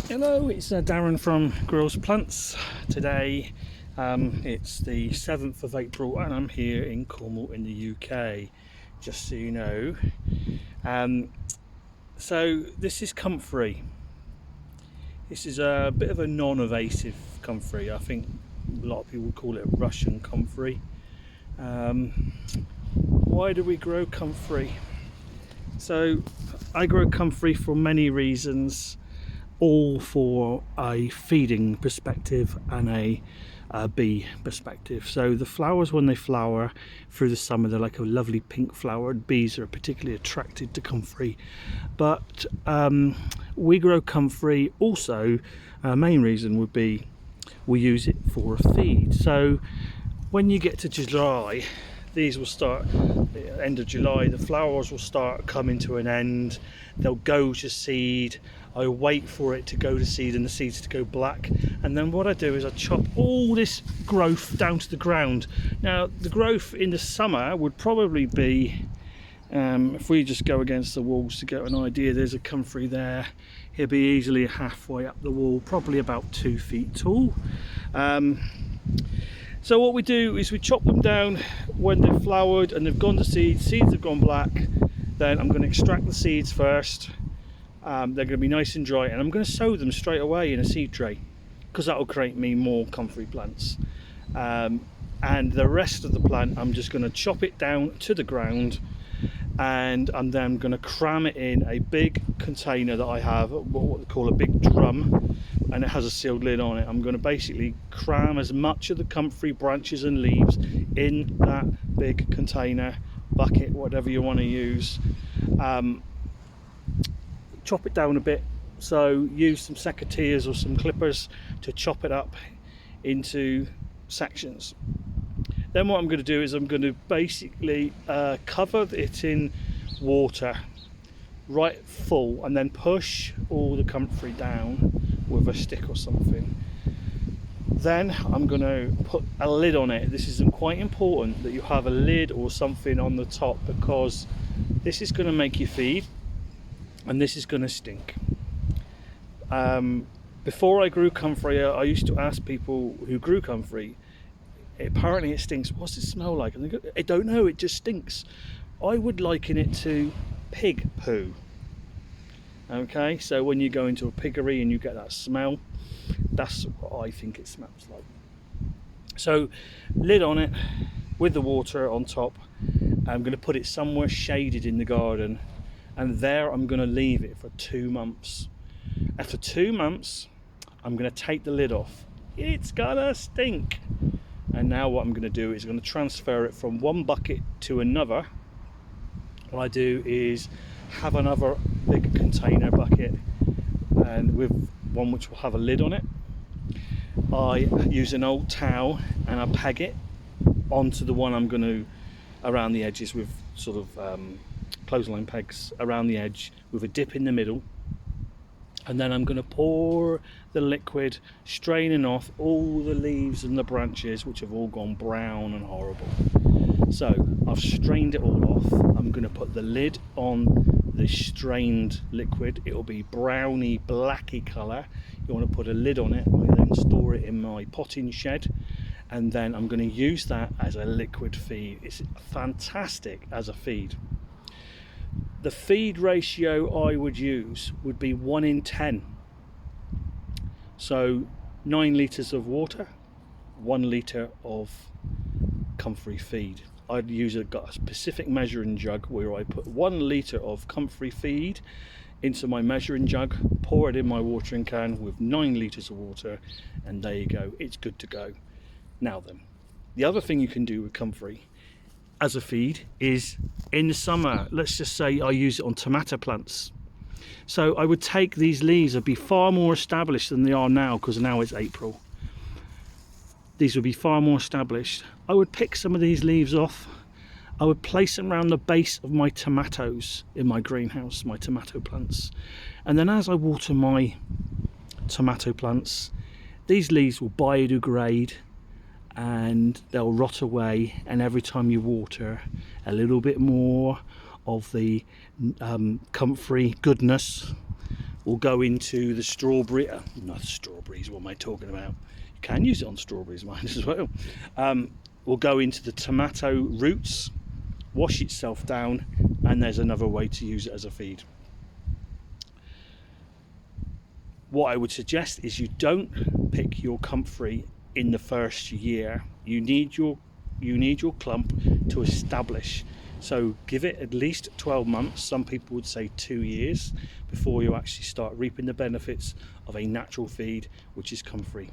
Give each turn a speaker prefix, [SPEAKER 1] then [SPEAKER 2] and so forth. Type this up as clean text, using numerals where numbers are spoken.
[SPEAKER 1] Hello, it's Darren from Grills Plants. Today it's the 7th of April and I'm here in Cornwall in the UK, just so you know. So this is comfrey. This is a bit of a non-invasive comfrey. I think a lot of people call it Russian comfrey. Why do we grow comfrey? So I grow comfrey for many reasons, all for a feeding perspective and a bee perspective. So the flowers, when they flower through the summer, they're like a lovely pink flower. Bees are particularly attracted to comfrey. But we grow comfrey also, our main reason would be we use it for a feed. So when you get to July, these will start, end of July, the flowers will start coming to an end. They'll go to seed. I wait for it to go to seed and the seeds to go black, and then what I do is I chop all this growth down to the ground. Now the growth in the summer would probably be, if we just go against the walls to get an idea, there's a comfrey there. He'll be easily halfway up the wall, probably about 2 feet tall. So what we do is we chop them down when they've flowered and they've gone to seed. Seeds have gone black. Then I'm going to extract the seeds first. They're going to be nice and dry, and I'm going to sow them straight away in a seed tray, because that will create me more comfrey plants. And the rest of the plant, I'm just going to chop it down to the ground, and I'm then going to cram it in a big container that I have, what they call a big drum, and it has a sealed lid on it. I'm going to basically cram as much of the comfrey branches and leaves in that big container, bucket, whatever you want to use. Chop it down a bit, so use some secateurs or some clippers to chop it up into sections. Then what I'm going to do is I'm going to basically cover it in water right full, and then push all the comfrey down with a stick or something. Then I'm going to put a lid on it. This is quite important that you have a lid or something on the top, because this is going to make you feed and this is going to stink. Before I grew comfrey, I used to ask people who grew comfrey, apparently it stinks. What's it smell like? And they go, I don't know, it just stinks. I would liken it to pig poo. Okay, so when you go into a piggery and you get that smell, that's what I think it smells like. So lid on it with the water on top. I'm going to put it somewhere shaded in the garden, and there I'm going to leave it for 2 months. After 2 months, I'm going to take the lid off. It's gonna stink. And now what I'm going to do is I'm going to transfer it from one bucket to another. What I do is have another big container bucket, and with one which will have a lid on it. I use an old towel and I peg it onto the one I'm going to, around the edges, with sort of clothesline pegs around the edge with a dip in the middle. And then I'm going to pour the liquid, straining off all the leaves and the branches which have all gone brown and horrible. So I've strained it all off. I'm going to put the lid on the strained liquid. It will be browny blacky colour. You want to put a lid on it. I then store it in my potting shed, and then I'm going to use that as a liquid feed. It's fantastic as a feed. The feed ratio I would use would be 1 in 10. So 9 litres of water, 1 litre of comfrey feed. I'd use a specific measuring jug where I put 1 litre of comfrey feed into my measuring jug, pour it in my watering can with 9 litres of water, and there you go, it's good to go. Now then, the other thing you can do with comfrey as a feed is, in the summer, let's just say I use it on tomato plants. So I would take these leaves, would be far more established than they are now, because now it's April. These would be far more established. I would pick some of these leaves off. I would place them around the base of my tomatoes in my greenhouse, my tomato plants. And then as I water my tomato plants, these leaves will biodegrade and they'll rot away, and every time you water, a little bit more of the comfrey goodness will go into the strawberry, not strawberries, what am I talking about? You can use it on strawberries, mine as well. Will go into the tomato roots, wash itself down, and there's another way to use it as a feed. What I would suggest is you don't pick your comfrey in the first year. You need your clump to establish. So give it at least 12 months, some people would say 2 years, before you actually start reaping the benefits of a natural feed, which is comfrey.